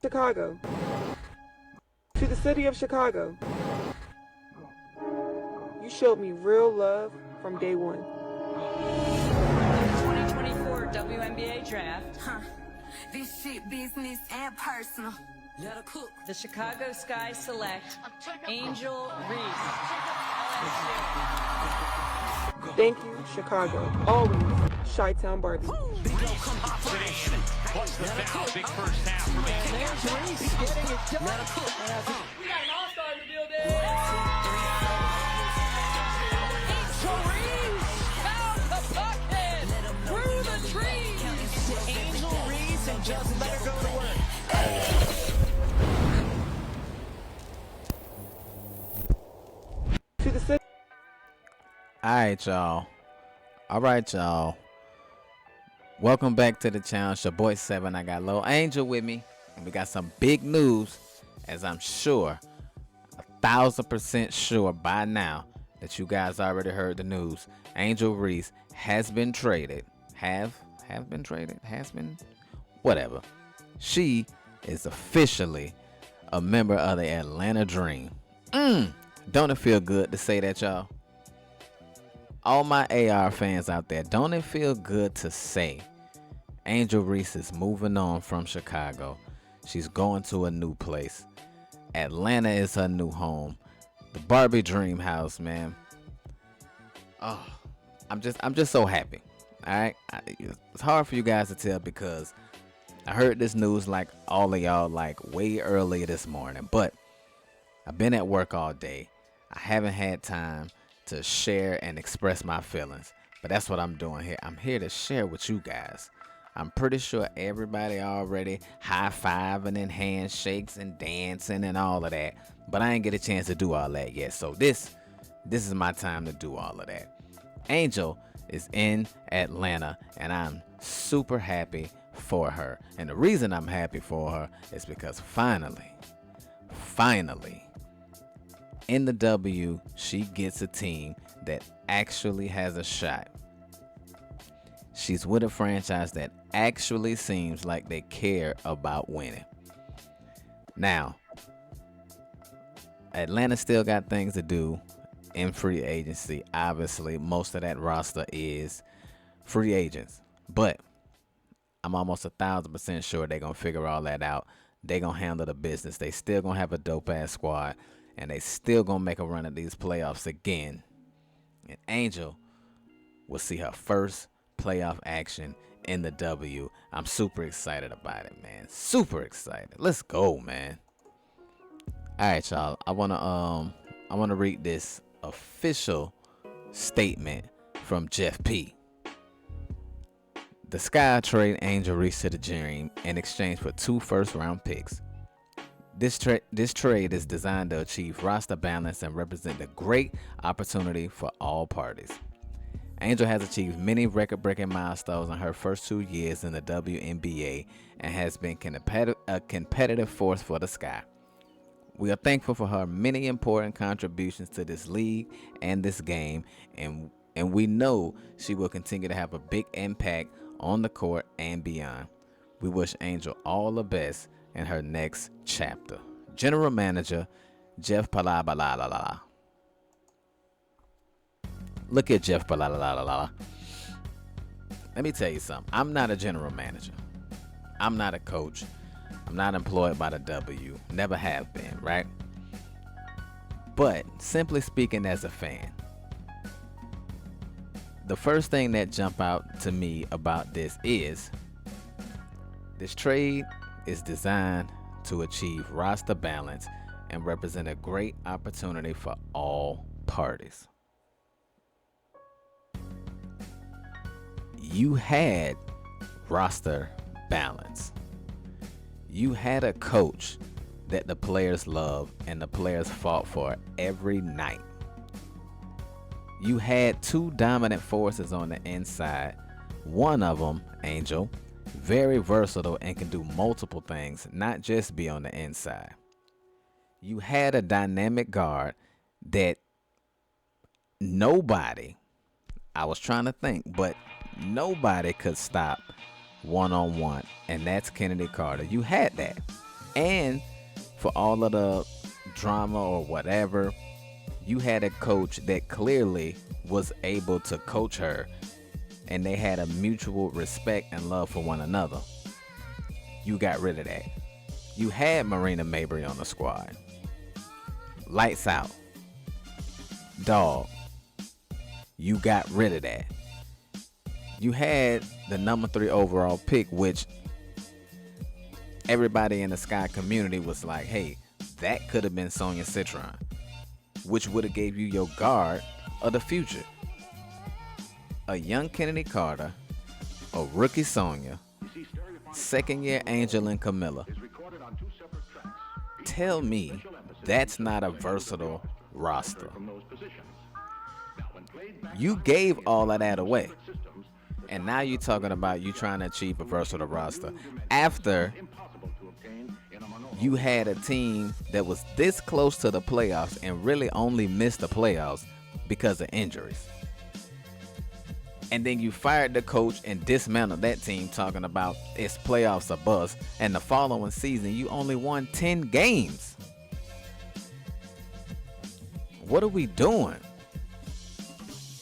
Chicago. To the city of Chicago. You showed me real love from day one. 2024 WNBA Draft. This shit business and personal. Let her cook. The Chicago Sky select Angel Reese. Thank you, Chicago. Always Chi-Town Barbie. Plus the foul, big first half for me. There's Reese getting it done. We got an all-star in the building. Reese found the bucket through the trees. Angel Reese and just let her go to work. To the city. Alright, y'all. Welcome back to the channel. It's your boy 7. I got Lil Angel with me. And we got some big news, as I'm sure, 1,000% sure by now that you guys already heard the news. Angel Reese has been traded. Has been? Whatever. She is officially a member of the Atlanta Dream. Don't it feel good to say that, y'all? All my AR fans out there, don't it feel good to say Angel Reese is moving on from Chicago? She's going to a new place. Atlanta is her new home. The Barbie Dream House, man. Oh, I'm just so happy. All right, it's hard for you guys to tell because I heard this news like all of y'all like way early this morning, but I've been at work all day. I haven't had time to share and express my feelings, but that's what I'm doing here. I'm here to share with you guys. I'm pretty sure everybody already high-fiving and handshakes and dancing and all of that, but I ain't get a chance to do all that yet. So this is my time to do all of that. Angel is in Atlanta, and I'm super happy for her. And the reason I'm happy for her is because finally, in the W, she gets a team that actually has a shot. She's with a franchise that actually seems like they care about winning. Now, Atlanta still got things to do in free agency. Obviously, most of that roster is free agents. But I'm almost 1,000% sure they're going to figure all that out. They're going to handle the business. They still going to have a dope-ass squad. And they still going to make a run at these playoffs again. And Angel will see her first playoff action in the W. I'm super excited about it, man. Super excited. Let's go, man. All right, y'all. I wanna read this official statement from Jeff P. The Sky trade Angel Reese to the Dream in exchange for 2 first-round picks. This trade is designed to achieve roster balance and represent a great opportunity for all parties. Angel has achieved many record-breaking milestones in her first 2 years in the WNBA and has been a competitive force for the Sky. We are thankful for her many important contributions to this league and this game, and we know she will continue to have a big impact on the court and beyond. We wish Angel all the best in her next chapter. General Manager Jeff Palabalala. Look at Jeff Palabalala. Let me tell you something. I'm not a general manager. I'm not a coach. I'm not employed by the W. Never have been, right? But simply speaking as a fan, the first thing that jump out to me about this is this trade is designed to achieve roster balance and represent a great opportunity for all parties. You had roster balance. You had a coach that the players loved and the players fought for every night. You had 2 dominant forces on the inside. One of them, Angel, very versatile and can do multiple things, not just be on the inside. You had a dynamic guard that nobody, I was trying to think, but nobody could stop one-on-one, and that's Kennedy Carter. You had that. And for all of the drama or whatever, you had a coach that clearly was able to coach her, and they had a mutual respect and love for one another. You got rid of that. You had Marina Mabry on the squad. Lights out. Dog. You got rid of that. You had the number 3 overall pick, which everybody in the Sky community was like, hey, that could have been Sonia Citron, which would have gave you your guard of the future. A young Kennedy Carter, a rookie Sonia, second-year Angel and Camilla. Tell me that's not a versatile roster. You gave all of that away. And now you're talking about you trying to achieve a versatile roster after you had a team that was this close to the playoffs and really only missed the playoffs because of injuries. And then you fired the coach and dismantled that team, talking about it's playoffs a bust. And the following season, you only won 10 games. What are we doing?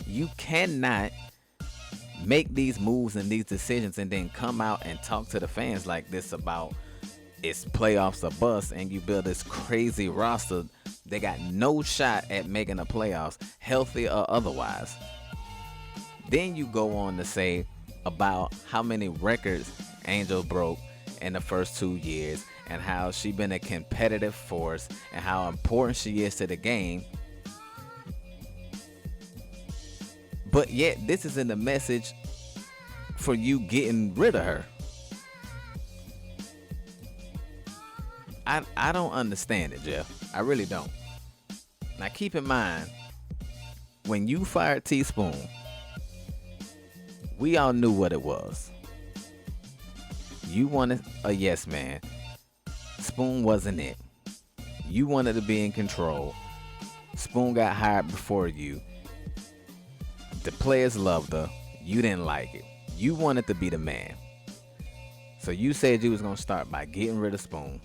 You cannot make these moves and these decisions and then come out and talk to the fans like this about it's playoffs a bust, and you build this crazy roster. They got no shot at making the playoffs, healthy or otherwise. Then you go on to say about how many records Angel broke in the first 2 years and how she been a competitive force and how important she is to the game. But yet this isn't the message for you getting rid of her. I don't understand it, Jeff. I really don't. Now keep in mind, when you fired Teaspoon, we all knew what it was. You wanted a yes man. Spoon wasn't it. You wanted to be in control. Spoon got hired before you. The players loved her. You didn't like it. You wanted to be the man. So you said you was going to start by getting rid of Spoon.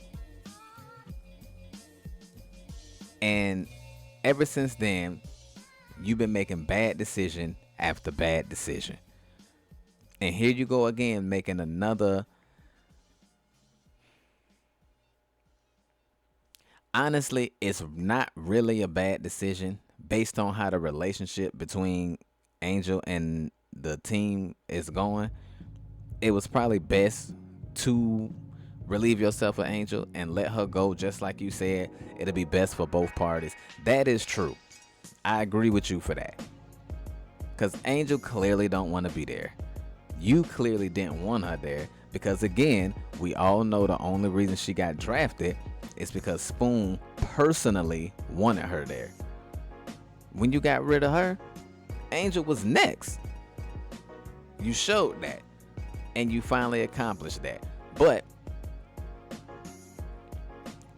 And ever since then, you've been making bad decision after bad decision. And here you go again, making another. Honestly, it's not really a bad decision based on how the relationship between Angel and the team is going. It was probably best to relieve yourself of Angel and let her go, just like you said. It'll be best for both parties. That is true. I agree with you for that. Because Angel clearly don't want to be there. You clearly didn't want her there. Because again, we all know the only reason she got drafted is because Spoon personally wanted her there. When you got rid of her, Angel was next. You showed that. And you finally accomplished that. But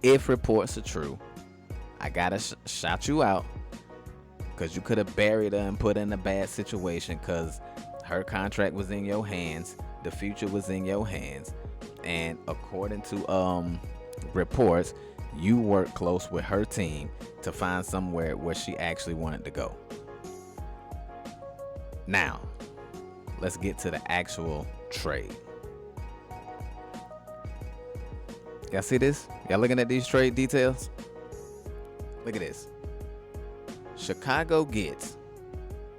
if reports are true, I gotta shout you out, because you could have buried her and put her in a bad situation, because her contract was in your hands, the future was in your hands, and according to reports, you worked close with her team to find somewhere where she actually wanted to go. Now, let's get to the actual trade. Y'all see this? Y'all looking at these trade details? Look at this. Chicago gets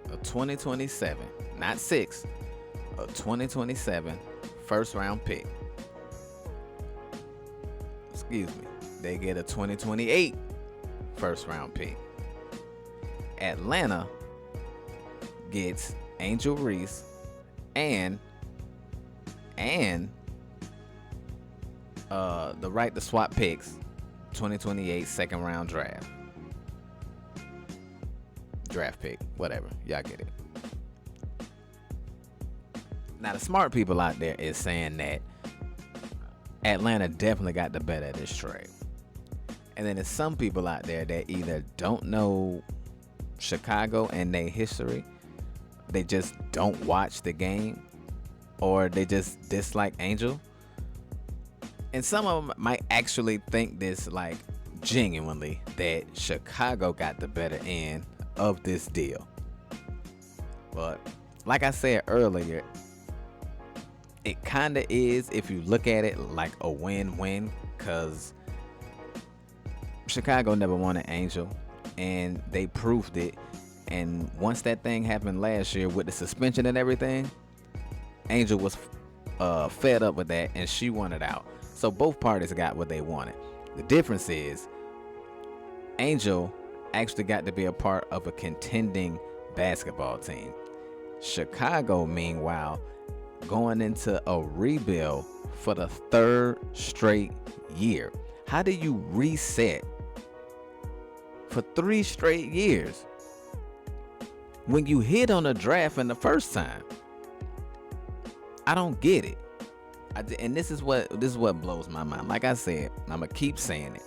a 2027, not 6, a 2027 first round pick. Excuse me. They get a 2028 first round pick. Atlanta gets Angel Reese and the right to swap picks, 2028 second round draft pick, whatever, y'all get it. Now the smart people out there is saying that Atlanta definitely got the better of this trade, and then there's some people out there that either don't know Chicago and their history, they just don't watch the game, or they just dislike Angel. And some of them might actually think this, like, genuinely, that Chicago got the better end of this deal. But like I said earlier, it kind of is, if you look at it, like a win-win, because Chicago never wanted Angel, and they proved it. And once that thing happened last year with the suspension and everything, Angel was fed up with that, and she wanted out. So both parties got what they wanted. The difference is Angel actually got to be a part of a contending basketball team. Chicago, meanwhile, going into a rebuild for the third straight year. How do you reset for 3 straight years when you hit on a draft in the first time? I don't get it. And this is what blows my mind. Like I said, I'm gonna keep saying it.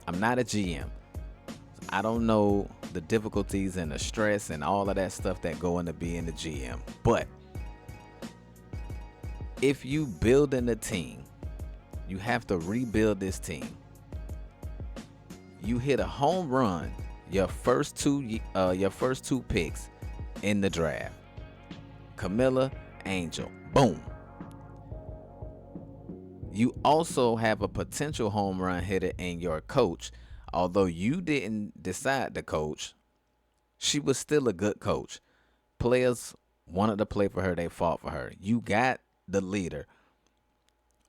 I'm not a GM. I don't know the difficulties and the stress and all of that stuff that go into being a GM. But if you building a team, you have to rebuild this team. You hit a home run your first two picks in the draft. Camilla, Angel, boom. You also have a potential home run hitter in your coach. Although you didn't decide the coach, she was still a good coach. Players wanted to play for her. They fought for her. You got the leader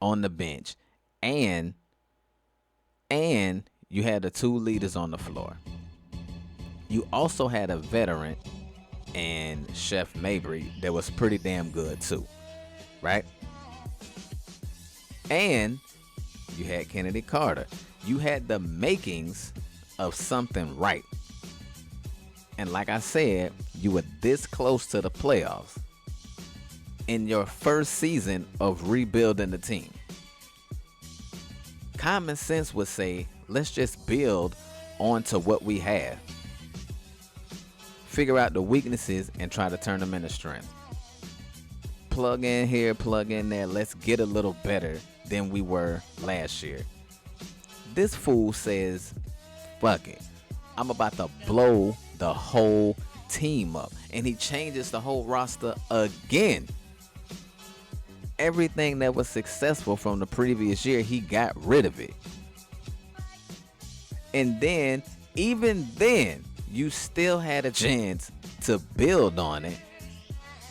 on the bench, and you had the 2 leaders on the floor. You also had a veteran in Chef Mabry that was pretty damn good too, right? And you had Kennedy Carter. You had the makings of something right. And like I said, you were this close to the playoffs in your first season of rebuilding the team. Common sense would say, let's just build onto what we have. Figure out the weaknesses and try to turn them into strength. Plug in here, plug in there. Let's get a little better than we were last year. This fool says, fuck it. I'm about to blow the whole team up. And he changes the whole roster again. Everything that was successful from the previous year, he got rid of it. And then, even then, you still had a chance to build on it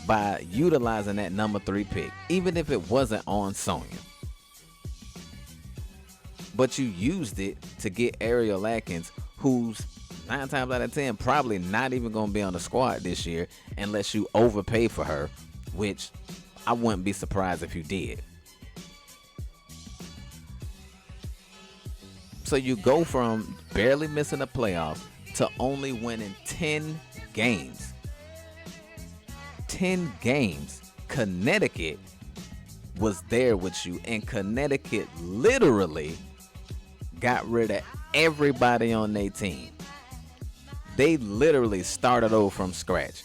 by utilizing that number 3 pick, even if it wasn't on Sonya. But you used it to get Ariel Atkins, who's 9 times out of 10 probably not even going to be on the squad this year unless you overpay for her, which I wouldn't be surprised if you did. So you go from barely missing the playoffs to only winning 10 games. 10 games. Connecticut was there with you, and Connecticut literally got rid of everybody on their team. They literally started over from scratch.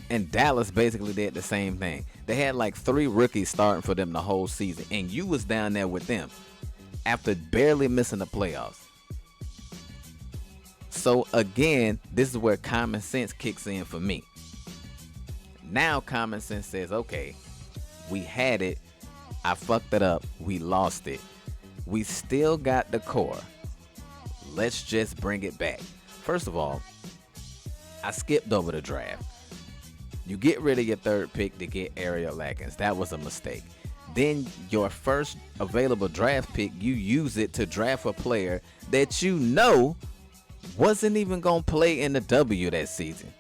And Dallas basically did the same thing. They had like 3 rookies starting for them the whole season, and you was down there with them after barely missing the playoffs. So again, this is where common sense kicks in for me. Now common sense says, okay, we had it. I fucked it up. We lost it. We still got the core. Let's just bring it back. First of all, I skipped over the draft. You get rid of your 3rd pick to get Ariel Atkins. That was a mistake. Then your first available draft pick, you use it to draft a player that you know wasn't even going to play in the W that season.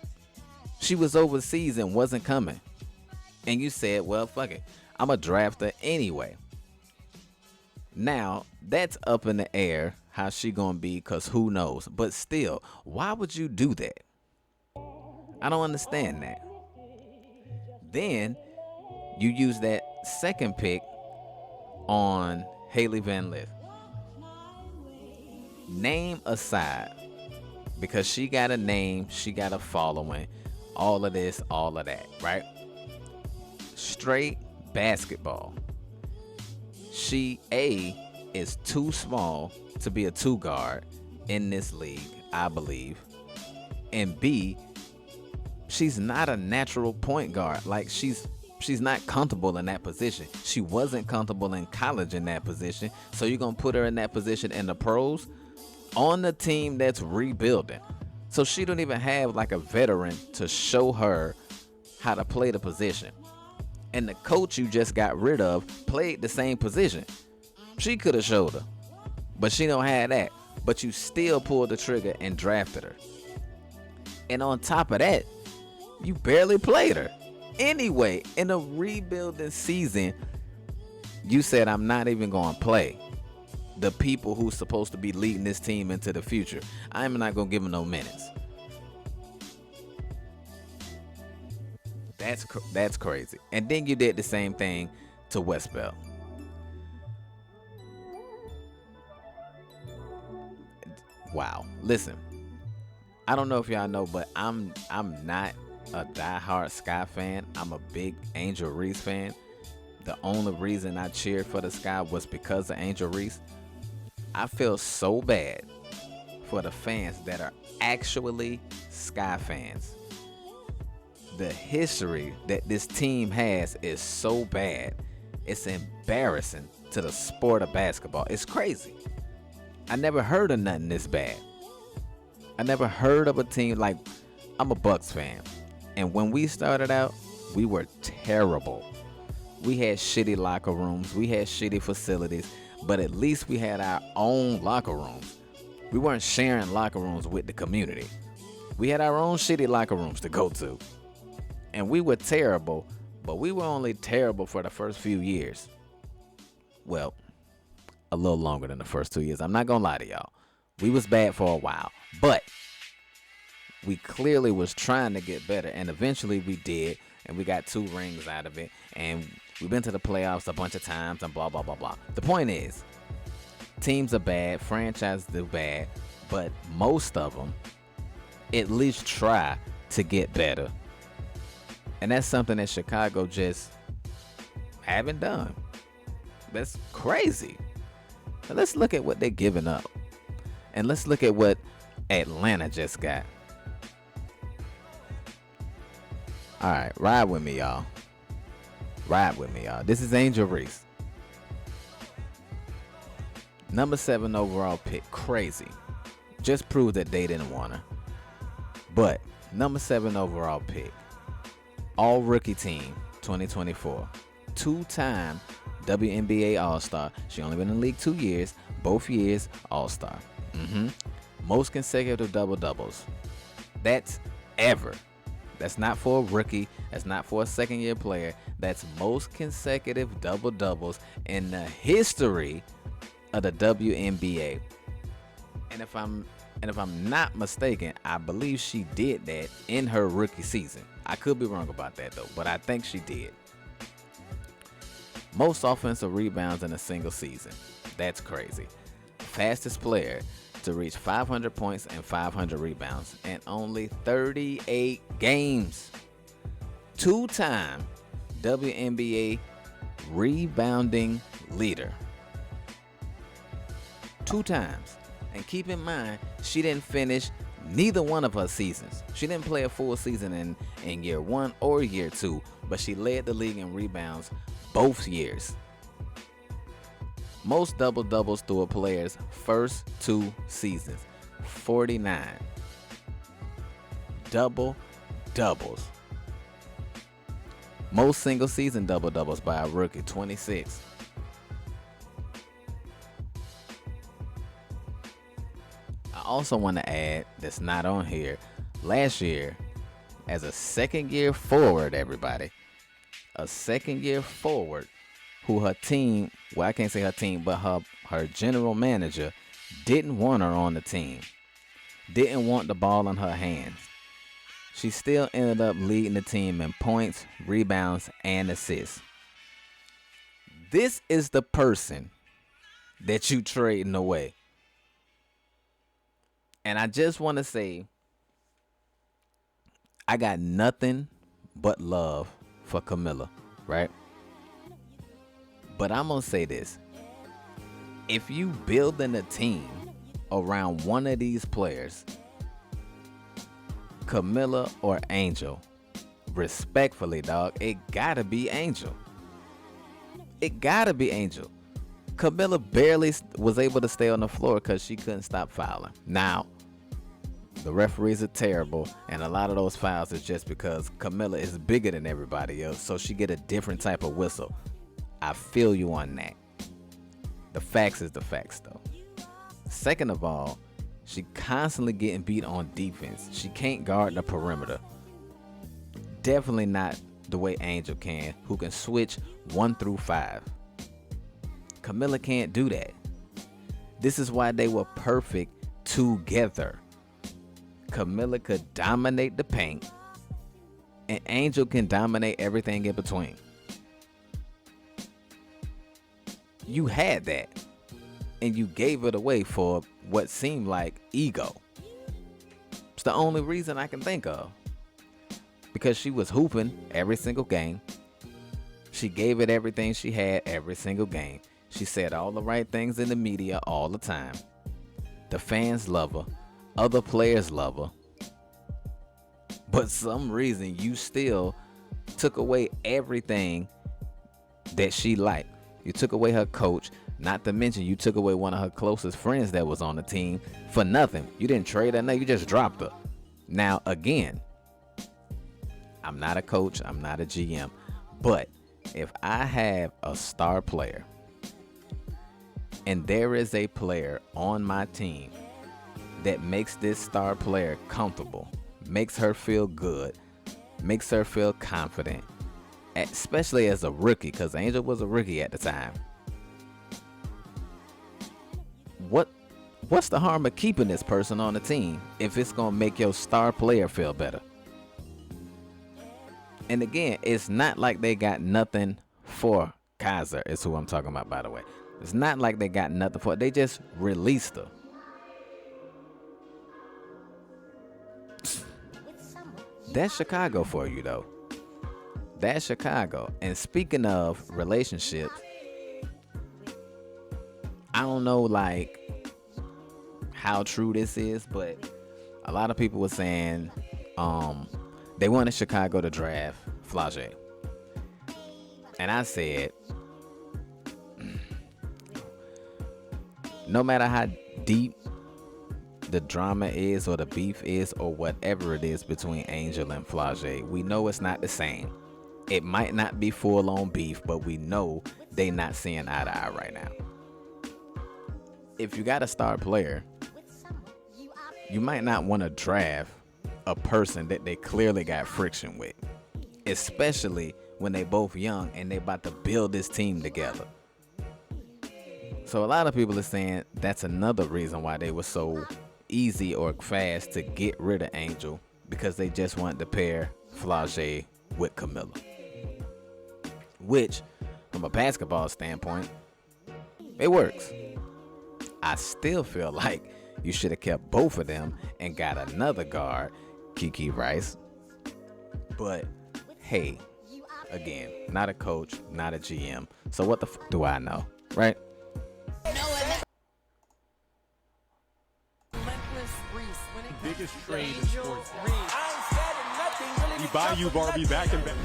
She was overseas and wasn't coming. And you said, well, fuck it. I'm a drafter anyway. Now, that's up in the air how she going to be, because who knows. But still, why would you do that? I don't understand that. Then you use that 2nd pick on Haley Van Lith. Name aside, because she got a name, she got a following, all of this, all of that, right? Straight basketball. she is too small to be a 2 guard in this league, I believe. And B, she's not a natural point guard. Like she's not comfortable in that position. She wasn't comfortable in college in that position. So you're going to put her in that position in the pros on the team that's rebuilding. So she don't even have like a veteran to show her how to play the position. And the coach you just got rid of played the same position. She could have showed her, but she don't have that. But you still pulled the trigger and drafted her. And on top of that, you barely played her. Anyway, in a rebuilding season, you said, I'm not even going to play the people who's supposed to be leading this team into the future. I'm not going to give them no minutes. That's crazy. And then you did the same thing to Westbell. Wow. Listen, I don't know if y'all know, but I'm not a diehard Sky fan. I'm a big Angel Reese fan. The only reason I cheered for the Sky was because of Angel Reese. I feel so bad for the fans that are actually Sky fans. The history that this team has is so bad. It's embarrassing to the sport of basketball. It's crazy. I never heard of nothing this bad. I never heard of a team like, I'm a Bucks fan. And when we started out, we were terrible. We had shitty locker rooms. We had shitty facilities. But at least we had our own locker rooms. We weren't sharing locker rooms with the community. We had our own shitty locker rooms to go to. And we were terrible, but we were only terrible for the first few years. Well, a little longer than the first 2 years. I'm not going to lie to y'all. We was bad for a while, but we clearly was trying to get better, and eventually we did, and we got 2 rings out of it, and we've been to the playoffs a bunch of times, and blah, blah, blah, blah. The point is, teams are bad, franchises are bad, but most of them at least try to get better. And that's something that Chicago just haven't done. That's crazy. Now let's look at what they're giving up. And let's look at what Atlanta just got. All right, ride with me, y'all. Ride with me, y'all. This is Angel Reese. Number 7 overall pick. Crazy. Just proved that they didn't want her. But number 7 overall pick. All rookie team 2024. 2-time WNBA All-Star. She only been in the league 2 years. Both years All-Star. Most consecutive double-doubles. That's ever. That's not for a rookie. That's not for a second-year player. That's most consecutive double-doubles in the history of the WNBA. And if I'm not mistaken, I believe she did that in her rookie season. I could be wrong about that though, but I think she did. Most offensive rebounds in a single season. That's crazy. Fastest player to reach 500 points and 500 rebounds in only 38 games. 2-time WNBA rebounding leader. 2 times. And keep in mind, she didn't finish neither one of her seasons. She didn't play a full season in year 1 or year 2, but she led the league in rebounds both years. Most double-doubles through a player's first 2 seasons. 49. Double-doubles. Most single-season double-doubles by a rookie. 26. I also want to add, that's not on here, last year, as a second-year forward, everybody, a second-year forward who her team, well, I can't say her team, but her general manager didn't want her on the team, didn't want the ball in her hands. She still ended up leading the team in points, rebounds, and assists. This is the person that you trading away. And I just want to say, I got nothing but love for Camilla, right? But I'm going to say this. If you building a team around one of these players, Camilla or Angel, respectfully, dog, it gotta be Angel. It gotta be Angel. Camilla barely was able to stay on the floor because she couldn't stop fouling. Now, the referees are terrible, and a lot of those fouls is just because Camilla is bigger than everybody else, so she get a different type of whistle. I feel you on that. The facts is the facts, though. Second of all, she constantly getting beat on defense. She can't guard the perimeter. Definitely not the way Angel can, who can switch 1 through 5. Camilla can't do that. This is why they were perfect together. Camilla could dominate the paint, and Angel can dominate everything in between. You had that, and you gave it away for what seemed like ego. It's the only reason I can think of. Because she was hooping every single game. She gave it everything she had every single game. She said all the right things in the media all the time. The fans love her. Other players love her. But some reason you still took away everything that she liked. You took away her coach. Not to mention you took away one of her closest friends that was on the team for nothing. You didn't trade her. No, you just dropped her. Now, again, I'm not a coach. I'm not a GM. But if I have a star player and there is a player on my team that makes this star player comfortable, makes her feel good, makes her feel confident, especially as a rookie, because Angel was a rookie at the time. What's the harm of keeping this person on the team if it's going to make your star player feel better? And again, it's not like they got nothing for Kaiser, is who I'm talking about, by the way. It's not like they got nothing for her. They just released her. That's Chicago for you, though. That's Chicago. And speaking of relationships, I don't know, like, how true this is, but a lot of people were saying they wanted Chicago to draft Flau'jae. And I said, no matter how deep the drama is or the beef is or whatever it is between Angel and Flau'jae, we know it's not the same. It might not be full-on beef, but we know they not seeing eye to eye right now. If you got a star player, you might not want to draft a person that they clearly got friction with, especially when they both young and they about to build this team together. So a lot of people are saying that's another reason why they were so easy or fast to get rid of Angel, because they just wanted to pair Flau'jae with Camilla. Which, from a basketball standpoint, it works. I still feel like you should have kept both of them and got another guard, Kiki Rice. But hey, again, not a coach, not a GM. So what the do I know, right? Biggest trade in sports. We buy you, Barbie, back and back.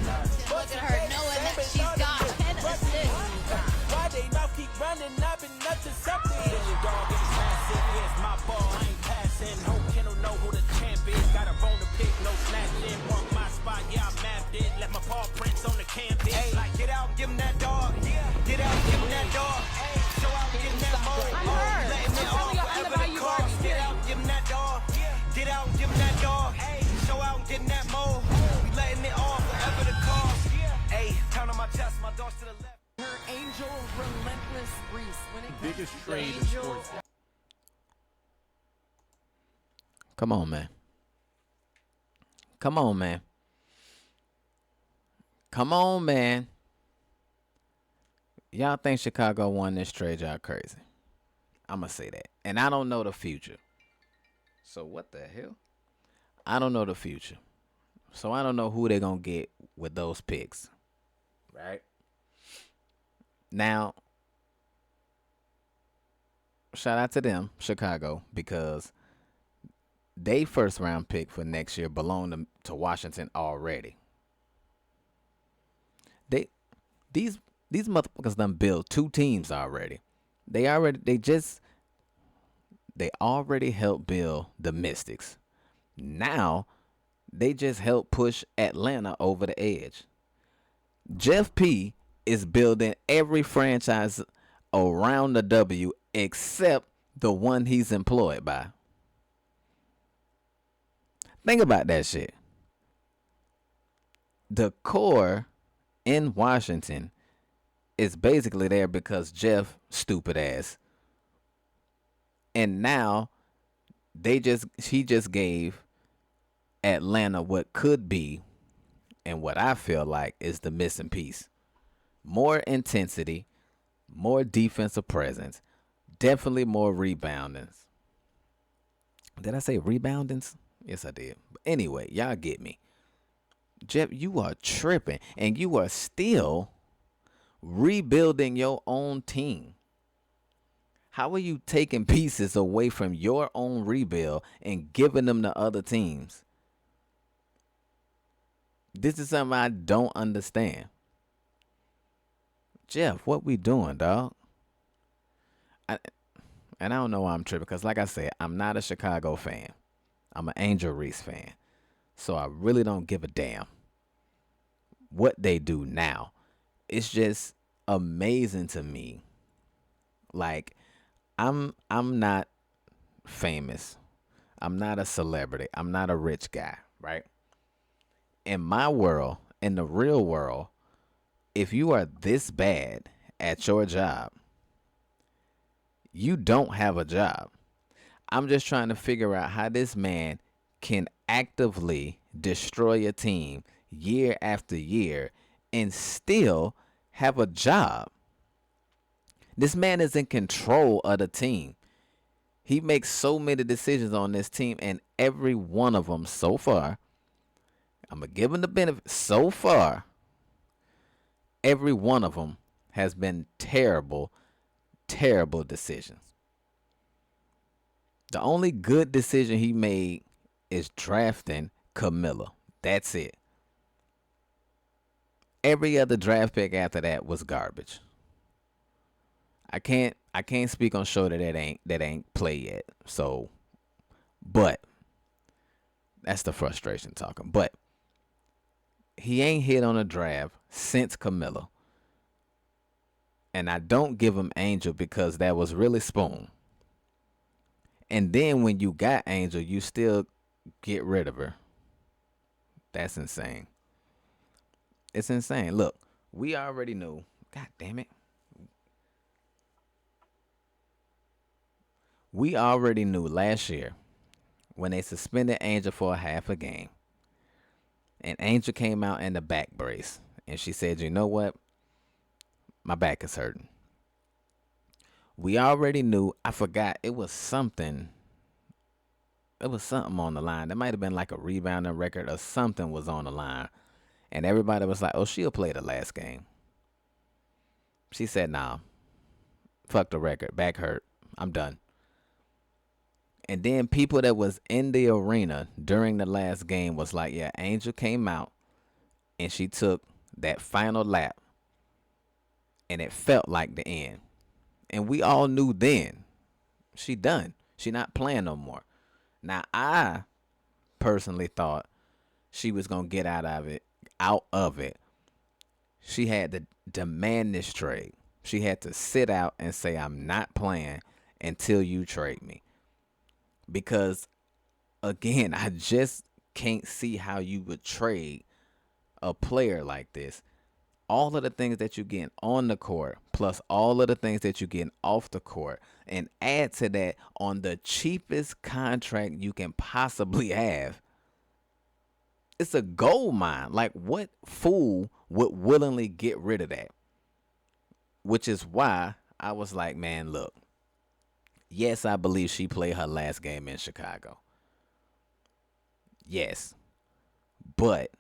Look at her knowing that she's got 10 assists. Why they mouth keep running? I've been up to something. Your dog is massive. Here's my ball. I ain't passing. No kennel know who the champ is. Got a bone to pick. No snatching. Want my spot. Yeah, I mapped it. Let my paw prints on the campus. Hey, like, get out, give him that dog. Get out, give him that dog. Hey, show out, give him that mold. I'm her. Letting it off whatever the cost. Get out, give him that dog. Get out, give him that dog. Hey, show out, give him that mold. We letting it off whatever the cost. Hey, count on my chest. My dog's to the left. Her Angel relentless Reese. When it comes Biggest to trade in Angel, sports. Come on, man. Come on, man. Come on, man. Y'all think Chicago won this trade? Y'all crazy. I'm going to say that. And I don't know the future. So what the hell? I don't know the future. So I don't know who they're going to get with those picks. Right? Now, shout out to them, Chicago, because they first round pick for next year belong to Washington already. They these motherfuckers done built 2 teams already. They already helped build the Mystics. Now they just helped push Atlanta over the edge. Jeff P is building every franchise around the W except the one he's employed by. Think about that shit. The core in Washington is basically there because Jeff stupid ass. And now he just gave Atlanta what could be and what I feel like is the missing piece. More intensity, more defensive presence, definitely more reboundings. Did I say reboundings? Yes, I did. But anyway, y'all get me. Jeff, you are tripping, and you are still rebuilding your own team. How are you taking pieces away from your own rebuild and giving them to other teams? This is something I don't understand. Jeff, what we doing, dog? And I don't know why I'm tripping, because like I said, I'm not a Chicago fan. I'm an Angel Reese fan. So I really don't give a damn what they do now. It's just amazing to me. Like, I'm not famous. I'm not a celebrity. I'm not a rich guy, right? In my world, in the real world, if you are this bad at your job, you don't have a job. I'm just trying to figure out how this man can actively destroy a team year after year and still have a job. This man is in control of the team. He makes so many decisions on this team, and every one of them so far, I'm going to give him the benefit, so far, every one of them has been terrible, terrible decisions. The only good decision he made is drafting Camilla. That's it. Every other draft pick after that was garbage. I can't speak on show that ain't play yet. So, but that's the frustration talking. But he ain't hit on a draft since Camilla. And I don't give him Angel because that was really Spoon. And then when you got Angel, you still get rid of her. That's insane. It's insane. Look, we already knew. God damn it. We already knew last year when they suspended Angel for a half a game. And Angel came out in the back brace. And she said, you know what? My back is hurting. We already knew. I forgot. It was something. It was something on the line. That might have been like a rebounding record or something was on the line. And everybody was like, oh, she'll play the last game. She said, nah. Fuck the record. Back hurt. I'm done. And then people that was in the arena during the last game was like, yeah, Angel came out and she took that final lap and it felt like the end. And we all knew then she done. She not playing no more. Now, I personally thought she was going to get out of it. She had to demand this trade. She had to sit out and say, I'm not playing until you trade me. Because, again, I just can't see how you would trade a player like this. All of the things that you're getting on the court, plus all of the things that you're getting off the court, and add to that on the cheapest contract you can possibly have. It's a gold mine. Like, what fool would willingly get rid of that? Which is why I was like, man, look. Yes, I believe she played her last game in Chicago. Yes. But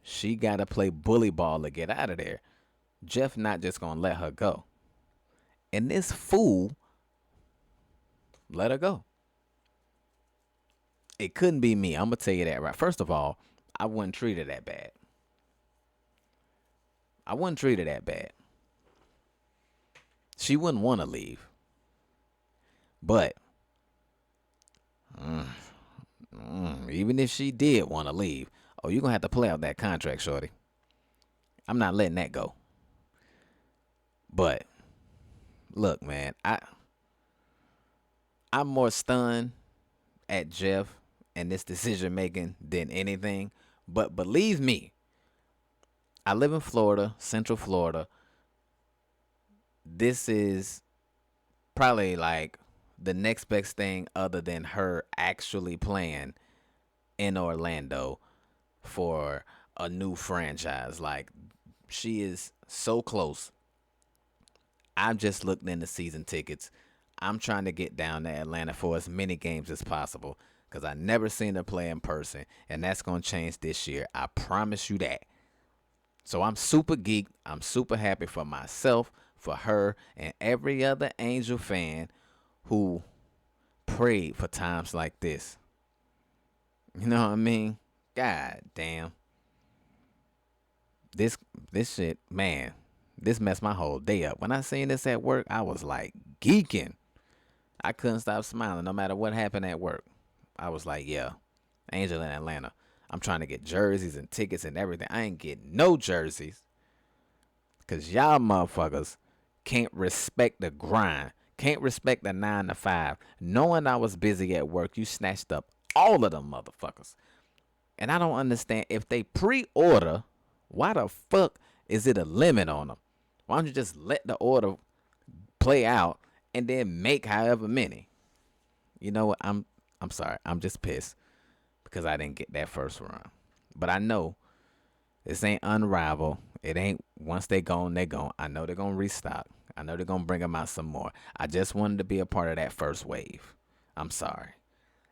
she got to play bully ball to get out of there. Jeff not just going to let her go. And this fool let her go. It couldn't be me. I'm going to tell you that right. First of all, I wouldn't treat her that bad. I wouldn't treat her that bad. She wouldn't want to leave. But even if she did want to leave, oh, you're going to have to play out that contract, shorty. I'm not letting that go. But look, man, I'm more stunned at Jeff and this decision making than anything. But believe me, I live in Florida, Central Florida. This is probably like the next best thing other than her actually playing in Orlando for a new franchise. Like, she is so close. I've just looked into season tickets. I'm trying to get down to Atlanta for as many games as possible because I never seen her play in person, and that's going to change this year. I promise you that. So I'm super geeked. I'm super happy for myself, for her, and every other Angel fan who prayed for times like this. You know what I mean? God damn. This shit, man, this messed my whole day up. When I seen this at work, I was like geeking. I couldn't stop smiling no matter what happened at work. I was like, yeah, Angel in Atlanta. I'm trying to get jerseys and tickets and everything. I ain't getting no jerseys because y'all motherfuckers can't respect the grind, can't respect the 9 to 5. Knowing I was busy at work, you snatched up all of them motherfuckers. And I don't understand, if they pre-order, why the fuck is it a limit on them? Why don't you just let the order play out and then make however many? You know what? I'm sorry. I'm just pissed because I didn't get that first run. But I know this ain't Unrivaled. It ain't, once they gone, they gone. I know they're going to restock. I know they're going to bring them out some more. I just wanted to be a part of that first wave. I'm sorry.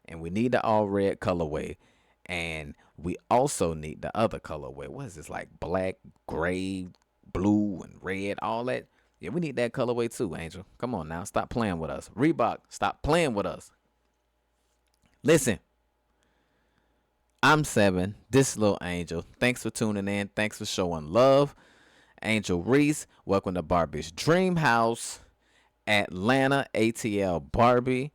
And we need the all red colorway. And we also need the other colorway. What is this, like black, gray, blue, and red, all that? Yeah, we need that colorway too, Angel. Come on now. Stop playing with us. Reebok, stop playing with us. Listen, I'm 7. This little Angel. Thanks for tuning in. Thanks for showing love. Angel Reese, welcome to Barbie's Dream House, Atlanta, ATL Barbie.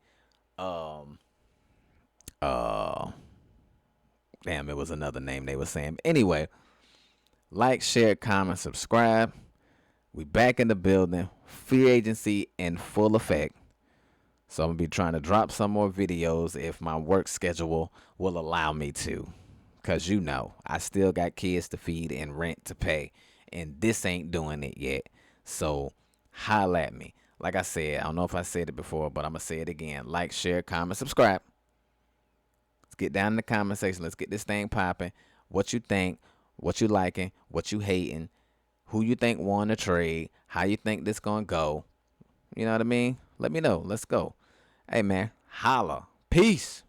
Damn, it was another name they were saying. Anyway, like, share, comment, subscribe. We back in the building. Free agency in full effect. So I'm going to be trying to drop some more videos if my work schedule will allow me to. Because you know, I still got kids to feed and rent to pay. And this ain't doing it yet. So holla at me. Like I said, I don't know if I said it before, but I'm going to say it again. Like, share, comment, subscribe. Let's get down in the comment section. Let's get this thing popping. What you think, what you liking, what you hating, who you think won the trade, how you think this going to go. You know what I mean? Let me know. Let's go. Hey, man, holla. Peace.